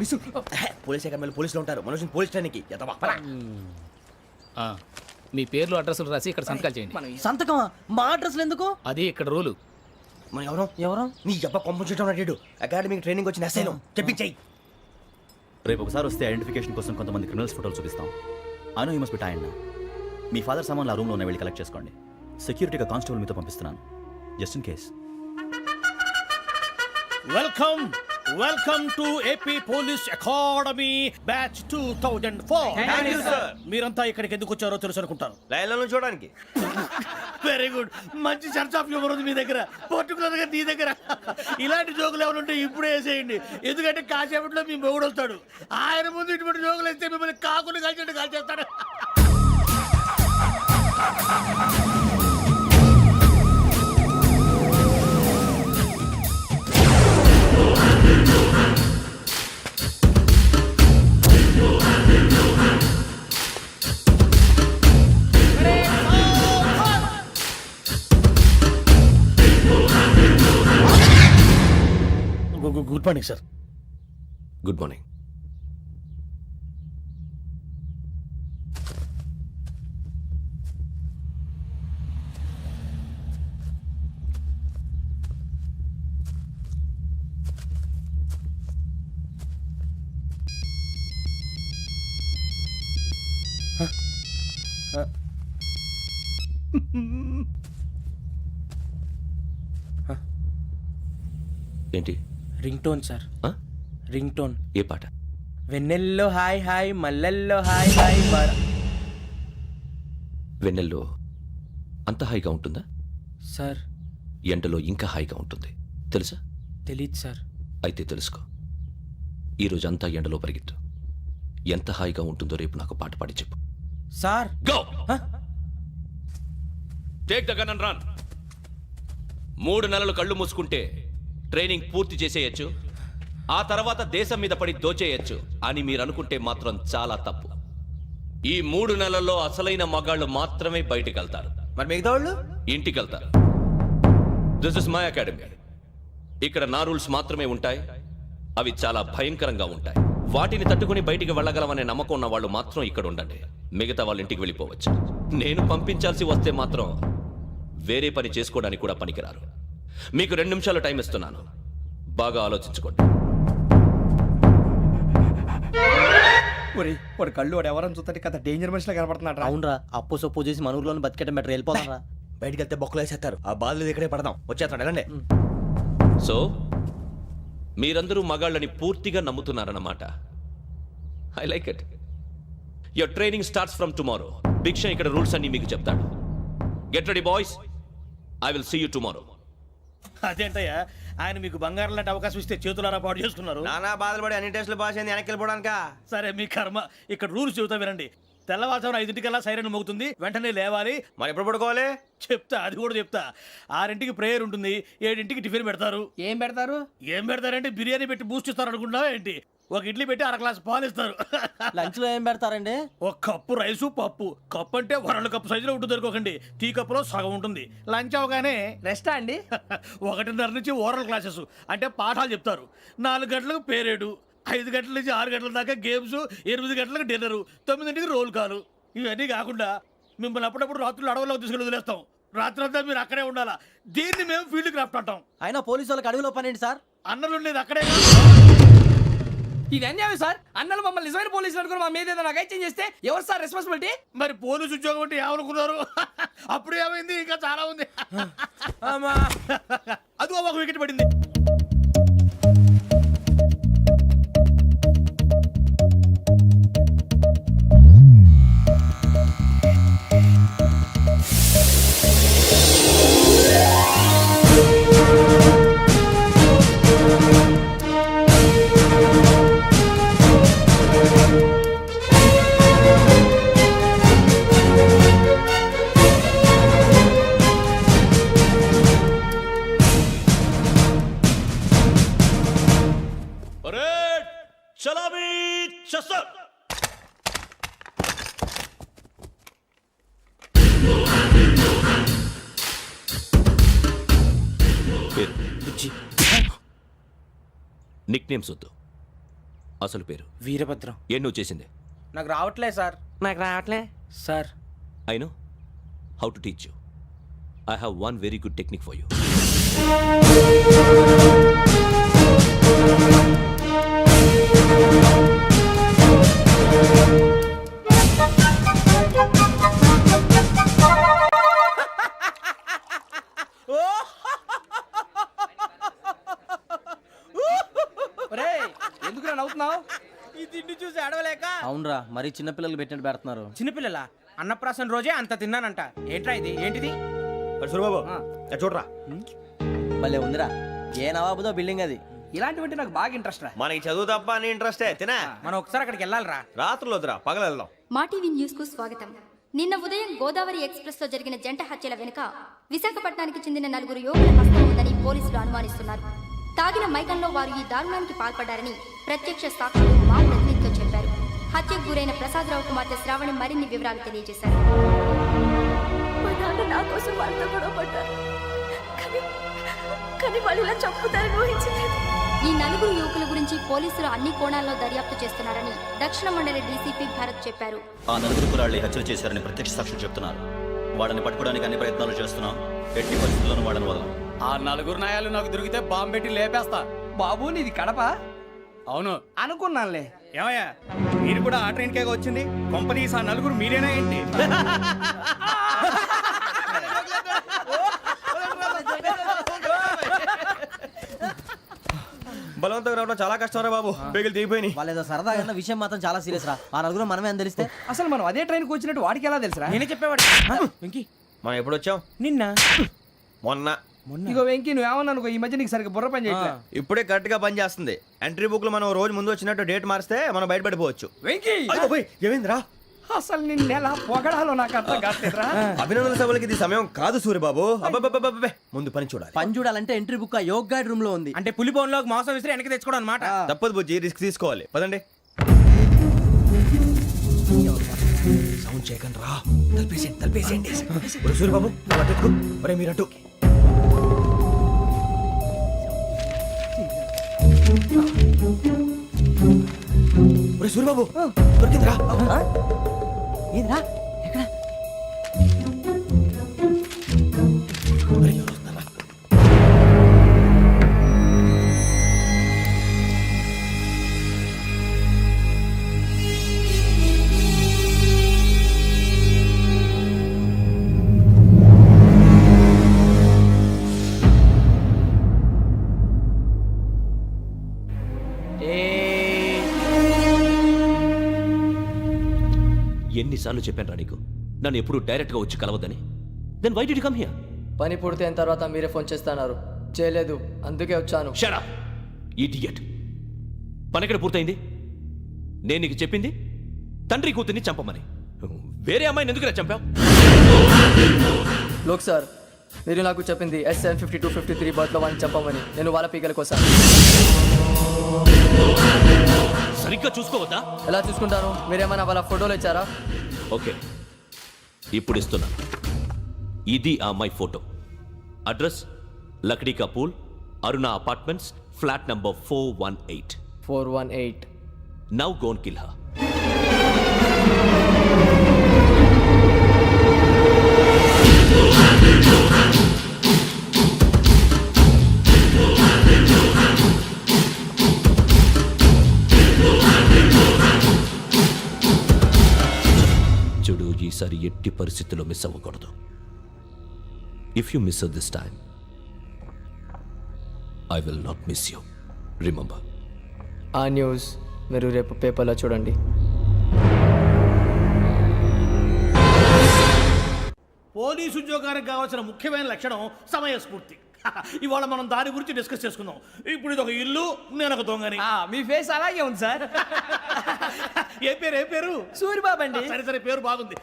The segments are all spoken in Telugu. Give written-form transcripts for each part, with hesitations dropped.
పోలీసు పోలీస్ అకాడమీలో పోలీసులు ఉంటారు. మనోజ్ పోలీస్ ట్రైనింగ్కి మీ పేర్లు అడ్రస్లు రాసి ఇక్కడ సంతకాలు చేయండి. సంతకమా? మా అడ్రస్లు ఎందుకు? అది ఇక్కడ రూలు. మనం ఎవరు నీ అబ్బా పంపించడం అడిగాడు. అకాడమిక్ ట్రైనింగ్ వచ్చిన అసలు చెప్పించాయి. రేపు ఒకసారి వస్తే ఐడెంటిఫికేషన్ కోసం కొంతమంది క్రిమినల్స్ ఫోటోలు చూపిస్తాం. I know you must be tired now. Me father సామాన్లు ఆ రూమ్లో ఉన్న వెళ్ళి కలెక్ట్ చేసుకోండి. సెక్యూరిటీగా కానిస్టేబుల్ మీతో పంపిస్తున్నాను, just in case. Welcome to AP police academy batch 2004. మీరంతా ఇక్కడికి ఎందుకు వచ్చారో తెలుసు అనుకుంటాను. లైన్లను చూడడానికి. Very good. మంచి సెన్స్ ఆఫ్ హ్యూమర్ ఉంది మీ దగ్గర, పర్టికులర్ గా నీ దగ్గర. ఇలాంటి జోకులు ఏమైనా ఉంటే ఇప్పుడే వేసేయండి, ఎందుకంటే కాసేపట్లో మీ మొగుడు వస్తాడు. ఆయన ముందు ఇటువంటి జోకులు వేస్తే మిమ్మల్ని కాకుండా కాల్చేట్టు కాల్చేస్తాడు. Good morning sir. Good morning. ఏంటి? Ring tone sir. Ring tone. ఏ పాట? వెన్నెల్లో హాయ్ హాయ్, మల్లెల్లో హాయ్ హాయ్. వెన్నెల్లో అంత హాయిగా ఉంటుందా సార్? ఎండలో ఇంకా హాయిగా ఉంటుంది తెలుసా? తెలీదు సార్. అయితే తెలుసుకో. ఈరోజు అంతా ఎండలో పరిగెత్తు. ఎంత హాయిగా ఉంటుందో రేపు నాకు పాట పాడి చెప్పు. Sir go. Take the gun and run. 3 నెలలు కళ్ళు మూసుకుంటే ట్రైనింగ్ పూర్తి చేసేయచ్చు, ఆ తర్వాత దేశం మీద పడి దోచేయచ్చు అని మీరు అనుకుంటే మాత్రం చాలా తప్పు. ఈ 3 నెలల్లో అసలైన మగాళ్ళు మాత్రమే బయటికి వెళ్తారు. మరి మిగతా వాళ్ళు ఇంటికి వెళ్తారు. This is my academy. ఇక్కడ నా రూల్స్ మాత్రమే ఉంటాయి. అవి చాలా భయంకరంగా ఉంటాయి. వాటిని తట్టుకుని బయటికి వెళ్ళగలమనే నమ్మకం ఉన్న వాళ్ళు మాత్రం ఇక్కడ ఉండండి. మిగతా వాళ్ళు ఇంటికి వెళ్ళిపోవచ్చు. నేను పంపించాల్సి వస్తే మాత్రం వేరే పని చేసుకోవడానికి కూడా పనికిరారు. మీకు 2 నిమిషాలు టైం ఇస్తున్నాను, బాగా ఆలోచించుకోండి. వాడు కళ్ళు వాడు ఎవరని చూస్తే కదా డేంజర్ మనిషిలో కనపడుతున్నాడు. అవునరా, అప్పు సొప్పు చేసి మన ఊర్లో బతికేయడం బెటర్. వెళ్ళిపోతారా? బయటికి వెళ్తే బొక్కలు వేసేస్తారు. ఆ బాధలు ఇక్కడే పడదాం. వచ్చేస్తాడు ఎలాండి. సో మీరందరూ మగాళ్ళని పూర్తిగా నమ్ముతున్నారన్నమాట. I like it. Your training starts from tomorrow. భిక్ష ఇక్కడ రూల్స్ అన్ని మీకు చెప్తాడు. Get ready boys, I will see you tomorrow. అదేంటయ్యా, ఆయన మీకు బంగారం లాంటి అవకాశం ఇస్తే చేతులారా పాటు చేసుకున్నారు. నానా బాధలు పడి అన్ని టెస్టులు పాస్ అయింది, వెనక్కి వెళ్ళిపోవడానికా? సరే మీ కర్మ. ఇక్కడ రూల్స్ చెబుతా వినండి. తెల్లవారుజామున 5 సైరన్ మోగుతుంది, వెంటనే లేవాలి. మరి ఎప్పుడు పడుకోవాలి చెప్తా, అది కూడా చెప్తా. 6 ప్రేయర్ ఉంటుంది, 7 టిఫిన్ పెడతారు. ఏం పెడతారు? ఏం పెడతారంటే బిర్యానీ పెట్టి బూస్ట్ ఇస్తారు అనుకుంటున్నావా ఏంటి? ఒక ఇడ్లీ పెట్టి 1 గ్లాస్ పాలు ఇస్తారు. లంచ్ లో ఏం పెడతారండి? 1 కప్పు రైసు, పప్పు. కప్పు అంటే 1 కప్పు సైజులో ఉంటుంది అనుకోకండి. టీ కప్పులో సగం ఉంటుంది. లంచ్ అవగానే రెస్టా అండి? 1:30 నుంచి ఓరల్ క్లాసెస్ అంటే పాఠాలు చెప్తారు. 4 గంటలకు పేరేడు, 5 గంటల నుంచి 6 గంటల దాకా గేమ్స్, 8 గంటలకు డిన్నరు, 9 రోల్ కాలు. ఇవన్నీ కాకుండా మిమ్మల్ని అప్పుడప్పుడు రాత్రులు అడవుల్లో తీసుకెళ్ళి వదిలేస్తాం. రాత్రంతా మీరు అక్కడే ఉండాలా. దీన్ని మేము ఫీల్డ్ క్రాఫ్ట్ అంటాం. అయినా పోలీసు వాళ్ళకి అడవిలో పని ఏంటి సార్? అన్నలు ఉండేది అక్కడే. ఇది అన్యాయం సార్. అన్నలు మమ్మల్ని నిజమైన పోలీసులు అనుకుని మా మీద ఏదైనా అగైత్యం చేస్తే ఎవరు సార్ రెస్పాన్సిబిలిటీ? మరి పోలీసు ఉద్యోగం అంటే ఏమనుకున్నారు? అప్పుడు ఏమైంది? ఇంకా చాలా ఉంది. అదిగో 1 వికెట్ పడింది. నిక్ నేమ్స్ వద్దు, అసలు పేరు వీరభద్రం. ఏం నువ్వు చేసింది? నాకు రావట్లే సార్. నాకు రావట్లే sir. I know how to teach you. I have one very good technique for you. ఎందుకు నవ్వుతున్నావు? ఈ తిండి చూసి అడవలేక. అవునరా మరి చిన్నపిల్లలు పెట్టినట్టు పెడుతున్నారు. చిన్నపిల్లల అన్నప్రాసన రోజే అంత తిన్నానంట. ఏంట్రా ఇది? ఏంటిది? సూరిబాబు చూడరా భలే ఉందిరా. ఏ నవాబుదో బిల్డింగ్ అది. ఇలాంటివంటే నాకు బాగా ఇంట్రెస్ట్ రా. మనకి చదువు తప్ప అని ఇంట్రెస్టే తినా. మనం ఒకసారి అక్కడికి వెళ్ళాలిరా. రాత్రులు వద్దురా పగలు వెళ్దాం. మా టీవీ న్యూస్ కు స్వాగతం. నిన్న ఉదయం గోదావరి ఎక్స్ప్రెస్ లో జరిగిన జంట హత్యల వెనుక విశాఖపట్నానికి చెందిన 4 యువకుల హస్తం ఉందని పోలీసులు అనుమానిస్తున్నారు. తాగిన మైకంలో వారు ఈ దారుణానికి పాల్పడ్డారని ప్రత్యక్ష సాక్షులు మా ప్రతినిధితో చెప్పారు. హత్యకు గురైన ప్రసాదరావు కుమార్తె శ్రావణి మరిన్ని వివరాలు తెలియజేశారు. మా నాన్న నా కోసం వాళ్ళతో గొడవ పడ్డారు. కానీ వాళ్ళు ఇలా చంపుతారని ఊహించలేదు. ఈ 4 యువకుల గురించి పోలీసులు అన్ని కోణాల్లో దర్యాప్తు చేస్తున్నారని దక్షిణ మండలి డీసీపీ భరత్ చెప్పారు. ఆ 4 కుర్రాళ్ళు హత్యలు చేశారని ప్రత్యక్ష సాక్షులు చెప్తున్నారు. వాళ్ళని పట్టుకోవడానికి అన్ని ప్రయత్నాలు చేస్తున్నాం. ఎట్టి పరిస్థితుల్లోనూ వాళ్ళని వదలం. ఆ 4 నాయాలు నాకు దొరికితే బాంబు పెట్టి లేపేస్తా. బాబు నీది కడప? అవును. అనుకున్నానులే. ఏమయ్యా మీరు కూడా ఆ ట్రైన్ కేగా వచ్చింది? కంపెనీస్ ఆ 4 మీరేనా ఏంటి? బలవంతంగా రావడం చాలా కష్టం రా బాబు. పేగులు దిగిపోయినాయి. వాళ్ళు ఏదో సరదాగా అన్న విషయం మాత్రం చాలా సీరియస్ రా. ఆ నలుగురు మనమే అని తెలిస్తే అసలు మనం అదే ట్రైన్కి వచ్చినట్టు వాడికి ఎలా తెలుసురా? నేనే చెప్పేవాడు. వెంకీ మనం ఎప్పుడు వచ్చాం? నిన్న మొన్న. ఇగో వెంకీ నువ్వేమన్నా అనుకో, ఈ మధ్య నీకు సరిగ్గా బుర్ర పని చేయట్లే. ఇప్పుడే కరెక్ట్ గా పని చేస్తుంది. ఎంట్రీ బుక్ లో మనం రోజు ముందు వచ్చినట్టు డేట్ మారిస్తే మనం బయటపడిపోవచ్చు. వెంకీ ఏమైందిరా? అసలు నిన్న ఎలా పొగడాలో నాకు అర్థం కావట్లేదురా. అభినందన సభలకి ఇది సమయం కాదు సూరిబాబు. అబ్బబ్బబ్బబ్బబ్బే. ముందు పని చూడాలి. పని చూడాలంటే ఎంట్రీ బుక్ ఆ యోగ్ గైడ్ రూమ్ లో ఉంది. అంటే పులి బోన్లోకి మాంసం విసిరి వెనక్కి తెచ్చుకోవడం అనమాట. తప్పదు బుజ్జి, రిస్క్ తీసుకోవాలి. పదండి. సౌండ్ చేయకండి రా. తలపేసేయండి. సూరిబాబు ఒరే మీరట్టు. ఒరే సూరిబాబు దొరికిందిరా. ఏంద్రా ఎక్కడ? ఒరే, ఎవరు వస్తున్నారా? ఎన్నిసార్లు చెప్పాను రా నీకు నన్ను ఎప్పుడు డైరెక్ట్గా వచ్చి కలవద్దని? Then why did you come here? పని పూర్తయిన తర్వాత మీరే ఫోన్ చేస్తున్నారు. చేయలేదు, అందుకే వచ్చాను. Shut up idiot. పని ఎక్కడ పూర్తయింది? నేను నీకు చెప్పింది తండ్రి కూతుర్ని చంపమని. వేరే అమ్మాయిని ఎందుకు చంపావు? లోక్ సార్, మీరు నాకు చెప్పింది SN 5253 బర్త్లో వాళ్ళని చంపమని. నేను వాళ్ళ పీకల కోసం. సరిగ్గా చూసుకోవద్దా? ఎలా చూసుకుంటాను? మీరేమైనా వాళ్ళ ఫోటోలు ఇచ్చారా? ఓకే, ఇప్పుడు ఇస్తున్నా. ఇది ఆ అమ్మాయి photo. Address Lakdi కపూల్, Aruna apartments, flat number 418. 418. Now go and kill her. చూడు, ఈసారి ఎట్టి పరిస్థితుల్లో మిస్ అవ్వకూడదు. If you miss this time I will not miss you. Remember. ఆ న్యూస్ మీరు రేపు పేపర్లో చూడండి. పోలీసు ఉద్యోగానికి కావాల్సిన ముఖ్యమైన లక్షణం సమయస్ఫూర్తి. ఇవాళ మనం దాని గురించి డిస్కస్ చేసుకుందాం. ఇప్పుడు ఇది ఒక ఇల్లు, నేను ఒక దొంగని. మీ ఫేస్ అలాగే ఉంది సార్. ఏ పేరు? సూరిబాబు అండి. సరే పేరు బాగుంది.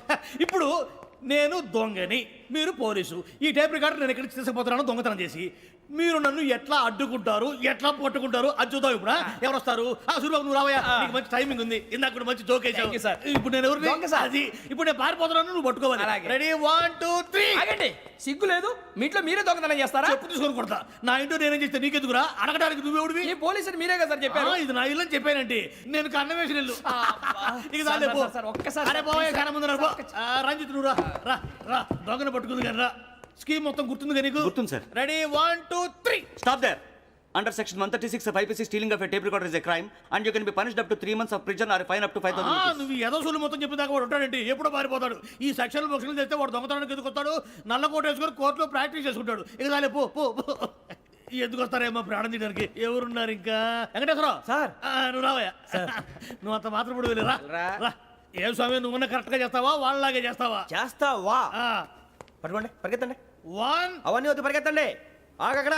ఇప్పుడు నేను దొంగని, మీరు పోలీసు. ఈ టైప్ రికార్డు నేను ఎక్కడికి తీసుకుపోతున్నాను దొంగతనం చేసి. మీరు నన్ను ఎట్లా అడ్డుకుంటారు, ఎట్లా పట్టుకుంటారు అది చూద్దాం. ఇప్పుడు ఎవరు వస్తారు? సూరిబాబు నువ్వు రావయ్యా, నీకు మంచి టైమింగ్ ఉంది. ఇందాక కూడా మంచి జోక్ వేసావు. ఇప్పుడు నేను ఎవరు? అది ఇప్పుడు నేను పారిపోతున్నాను, నువ్వు పట్టుకోవాలి. రెడీ 1 2 3. ఆగండి సిగ్గు లేదు మీ ఇంట్లో మీరే దొంగతనం చేస్తారా? చెప్పు తీసుకొని కొడతా. నా ఇంట్లో నేనేం చేస్తే నీకెందుకురా? అడగడానికి నువ్వెవడివి? ఈ పోలీసులు మీరే కదా సార్ చెప్పారు. ఇది నా ఇల్లు అని చెప్పానండి. నేను కన్న వేసిన ఇల్లు. ఇక చాలే పో. సార్, ఒక్కసారి అరే బాబు కన్న ముందు రా పో. రంజిత్ నువ్వు రా రా రా దొంగను పట్టుకుంది కానీ రా. స్కీమ్ మొత్తం గుర్తుంది కదా నీకు? గుర్తుంది sir. Ready 1 2 3 Stop there. Under section 136 of IPC, stealing of a tape recorder is a crime, and you can be punished up to 3 months of prison or a fine up to 5,000 rupees. నువ్వు ఏదో సొల్లు మొత్తం చెప్పిన దాకా వాడు ఉంటాడండి. ఎప్పుడో పారిపోతాడు. ఈ సెక్షన్ బొక్షన్లు చేస్తే వాడు దొంగతనానికి ఎందుకు వస్తాడు? నల్ల కోట వేసుకొని కోర్టులో ప్రాక్టీస్ చేసుకుంటాడు. ఇక చాలే పో పో పో. ఎందుకు వస్తారేమో ప్రాణం తీయడానికి? ఎవరున్నారు ఇంకా? వెంకటేశ్వరరావు సార్. నువ్వు రావయ్యా. నువ్వు అంత మాత్రం ఇప్పుడు వెళ్ళి రా రా. ఏం స్వామి నువ్వున్న కరెక్ట్ గా చేస్తావా వాళ్ళలాగే చేస్తావా? చేస్తావా? పట్టుకోండి, పరిగెత్తండి. 1 అవన్నీ వద్దు, పరిగెత్తండి. ఆగక్కడ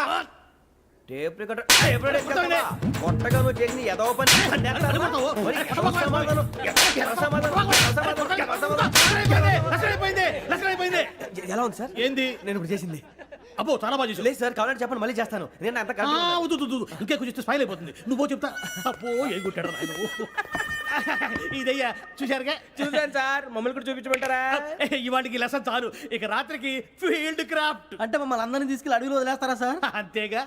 టేప్ రికార్డర్ కొత్తగా నువ్వు చేసిన ఏదో పని ఎలా ఉంది సార్? ఏంది? నేను ఇప్పుడు చేసింది అబ్బో చాలా బాగా చేసావు. లేదు సార్, కావాలంటే చెప్పండి, మళ్ళీ చేస్తాను. నేను అంత ఇంకే కొంచెం స్మైల్ అయిపోతుంది. నువ్వు చెప్తా. అబ్బో ఏ కొట్టాడు నాయన. ఇదయ్యా చూశారుగా? చూసాను సార్, మమ్మల్ని కూడా చూపించమంటారా? ఇవాటికి లెసన్ చాలు. ఇక రాత్రికి ఫీల్డ్ క్రాఫ్ట్. అంటే మమ్మల్ని అందరినీ తీసుకెళ్ళి అడుగులు వదిలేస్తారా సార్? అంతేగా.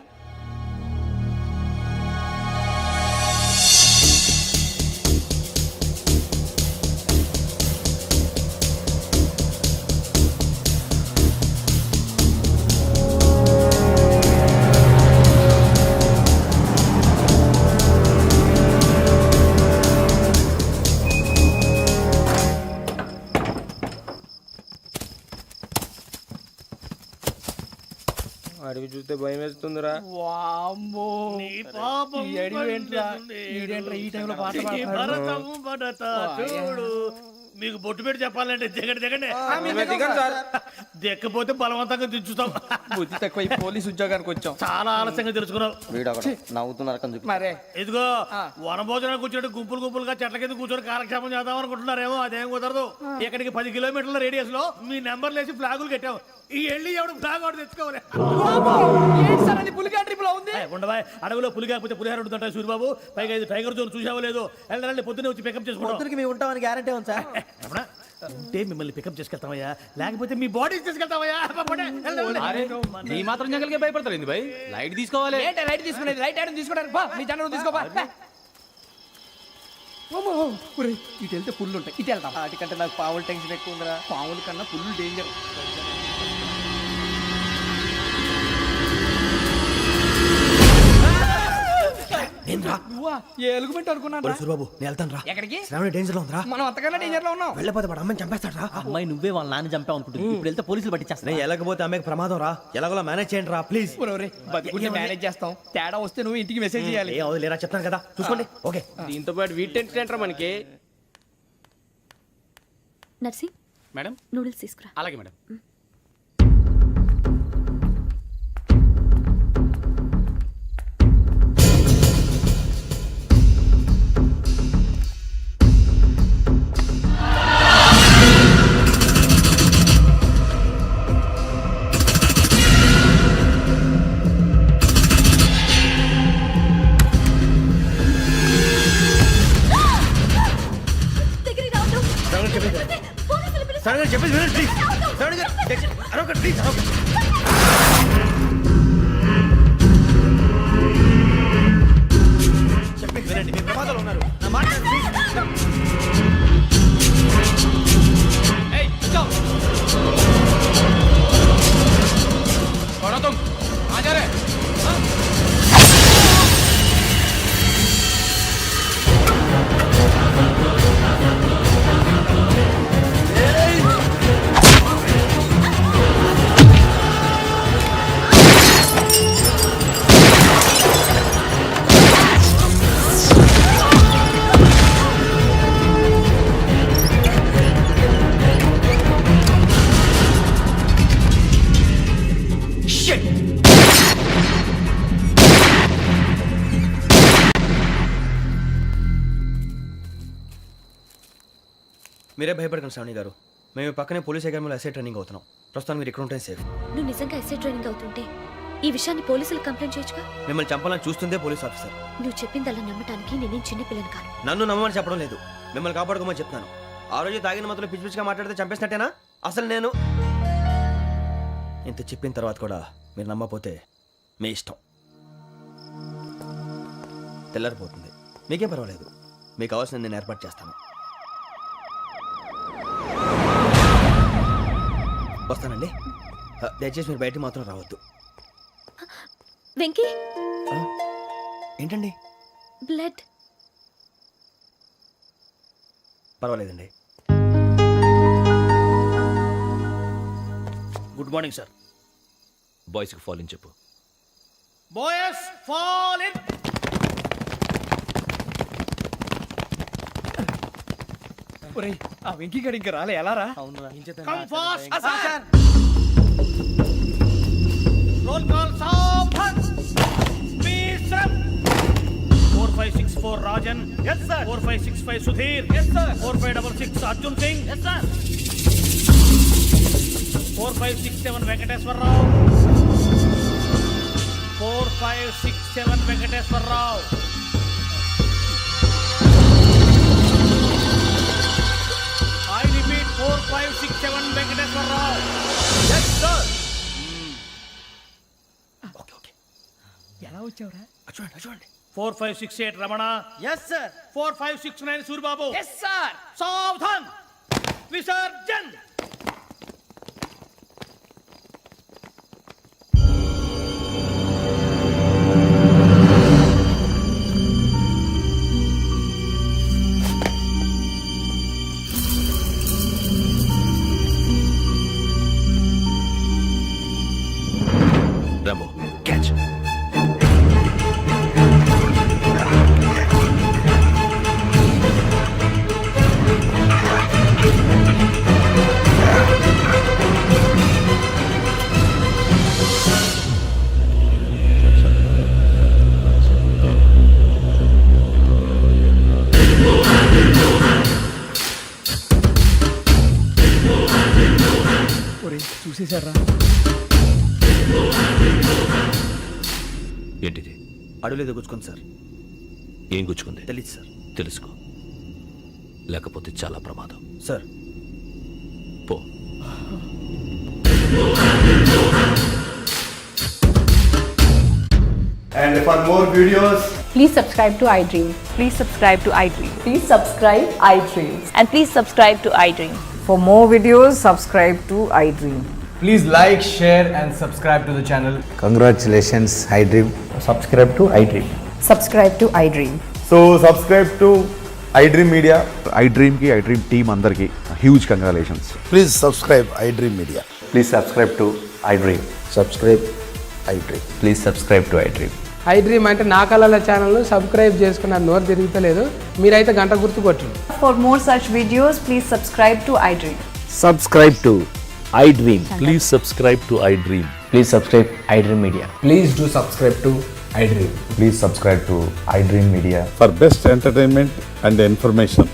అడిగి చూస్తే భయం వేస్తుందిరా. వామ్మో నీ పాపం ఈ అడివి ఏంట్రా? పండుతుంది. ఈడేంట్రా ఈ టైంలో పాట ఈ పాడుతున్నాడు? భరతము భరత చూడు. మీకు బొట్టు పెట్టి చెప్పాలంటే దిగండి దిగండి. దిక్కపోతే బలవంతంగా దించుతాం. బుద్ధి తక్కువ ఈ పోలీస్ ఉద్యోగానికి వచ్చాం. చాలా ఆలస్యంగా తెలుసుకున్నావు. నవ్వుతున్నారు కని మరే ఇదిగో వనభోజనానికి కూర్చొని గుంపులు గుంపులుగా చెట్ల కింద కూర్చొని కాలక్షేపం చేద్దాం అనుకుంటున్నారేమో. అదేం కుదరదు. ఇక్కడికి 10 కిలోమీటర్ల రేడియస్ లో మీ నెంబర్లు వేసి ఫ్లాగులు కట్టాం. ఈ వెళ్ళి ఎవడు ఫ్లాగ్ ఒకటి తెచ్చుకోవాలి. ఏంటి సార్ అది పులిగా ట్రిప్ లో ఉంది? ఉండవా అడవిలో పులి కాకపోతే పులిహార ఉంటుంటాయి సూరిబాబు. పైగా ఇది టైగర్ జోన్ చూసావో లేదో. వెళ్ళండి పొద్దున్నే వచ్చి పికప్ చేసుకుంటాం. మేము ఉంటామని గ్యారంటీ ఉంది సార్. అంటే మిమ్మల్ని పికప్ చేసుకెళ్తామయ్యా, లేకపోతే మీ బాడీ తీసుకెళ్తామయ్యా. ఈ మాత్రం జంగల్కే భయపడతారు భయ్. లైట్ తీసుకోవాలి. ఏంటి లైట్ తీసుకునేది? లైట్ ఆడని తీసుకోవడానికి బా మీ జనం తీసుకోబా. ఇటు వెళ్తే పుల్లు ఉంటాయి, ఇటు వెళ్తాం. వాటికంటే నాకు పావులు టెన్షన్ ఎక్కువ ఉందిరా. పాముల కన్నా పుల్లు డేంజర్. నువ్వా? ఏ ఎలుగుబెట్టి అనుకున్నాను. సూరిబాబు నేను వెళ్తాను రా. ఎక్కడికి? శ్రావణి డేంజర్ లో ఉందిరా. మనం అంతకన్నా డేంజర్ లో ఉన్నాం. వెళ్ళపోతే వాడు అమ్మని చంపేస్తాడు రా. అమ్మాయి నువ్వే వాళ్ళ నాన్న చంపావు అనుకుంటుంది. ఇప్పుడు వెళ్తే పోలీసులు పట్టించేస్తా. నేను వెళ్ళకపోతే అమ్మాయికి ప్రమాదం రా. ఎలాగోలా మేనేజ్ చేయండి రా ప్లీజ్. బతికుంటే మేనేజ్ చేస్తాం. తేడా వస్తే నువ్వు ఇంటికి మెసేజ్ చేయాలి. ఏ అవును లేరా, చెప్తాను కదా చూసుకోండి. ఓకే. దీంతో పాటు వీటి టెన్షన్ ఏంట్రా మనకి? నర్సి మేడం నూడిల్స్ తీసుకురా. అలాగే మేడం. దగ్గరికి రావద్దు. శ్రావణి చెప్పేది పోలీసులు పిలుస్తారు. శ్రావణి గారు చెప్పేది వినండి ప్లీజ్. శ్రావణి గారు అరొకటి ప్లీజ్. చెప్పేది వినండి, మీరు ప్రమాదాలు ఉన్నారు. నా మాట వినండి, ప్లీజ్. మీరే భయపడకండి శ్రావణి గారు. మేము పక్కనే పోలీస్ అకాడమీలో ఎస్ఐ ట్రైనింగ్ అవుతున్నాం. ప్రస్తుతం మీరు ఇక్కడ ఉంటే సేఫ్. నువ్వు నిజంగా ఎస్ఐ ట్రైనింగ్ అవుతుంటే ఈ విషయాన్ని పోలీసులకు కంప్లైంట్ చేయొచ్చుగా. మిమ్మల్ని చంపాలని చూస్తుందే పోలీస్ ఆఫీసర్. నువ్వు చెప్పిందల్లా నమ్మటానికి నేనేం చిన్న పిల్లని కాను. నన్ను నమ్మమని చెప్పడం లేదు, మిమ్మల్ని కాపాడుకోమని చెప్తాను. ఆ రోజు తాగిన మాత్రం పిచ్చి పిచ్చిగా మాట్లాడితే చంపేసినట్టేనా? అసలు నేను ఇంత చెప్పిన తర్వాత కూడా మీరు నమ్మకపోతే మీ ఇష్టం. తెల్లారిపోతుంది, మీకేం పర్వాలేదు. మీకు కావాల్సిన నేను ఏర్పాటు చేస్తాను. వస్తానండి. దయచేసి మీరు బయట మాత్రం రావద్దు. వెంకీ ఏంటండి? బ్లడ్. పర్వాలేదండి. Good morning sir. బాయ్స్కి ఫాల్ ఇన్ చెప్పు. Boys fall in. ఒరేయ్, ఆ వెంకీ గడి ఇంకా రాలే, ఎలా రా? Come fast sir. Roll call సావధాన్. విశ్రామ్. 4564 Rajan. yes sir. 4565 Sudheer. yes sir. 4566 Arjun Singh. yes sir. 4567 Venkateswara Rao. 4567 Venkateswara Rao. I repeat 4567 Venkateswara Rao. yes sir. Okay. ఎలా వచ్చావురా? చూడండి. 4568 Ramana. Yes sir. 4569 Suribabu. Yes sir. సావధాన్. విసర్జన్. Rambo catch. ఒరేయ్, చూసేశారా? ఏంటిది? అడుగులేదు గుచ్చుకోండి సార్. ఏం గుచ్చుకుంది? తెలీదు సార్. తెలుసుకో, లేకపోతే చాలా ప్రమాదం. సార్ పో. And for more videos, Please subscribe to iDream. Please subscribe to iDream. Please subscribe iDream. And please subscribe to iDream. For more videos, subscribe to iDream. Please like, share and subscribe to the channel. congratulations, iDream. Subscribe to iDream. Subscribe to iDream. So subscribe to iDream Media. iDream ki iDream team andarki huge congratulations. Please subscribe iDream Media. Please subscribe to iDream. Subscribe iDream. Please subscribe to iDream. iDream అంటే నా కళల ఛానల్ సబ్స్క్రైబ్ చేసుకున్న నోరు తిరుగుతలేదు. మీరైతే గంట గుర్తు కొట్టండి. For more such videos, please subscribe to iDream. Subscribe to iDream. Please subscribe to iDream. Please subscribe iDream Media. Please do subscribe to iDream. Please subscribe to iDream Media for best entertainment and information.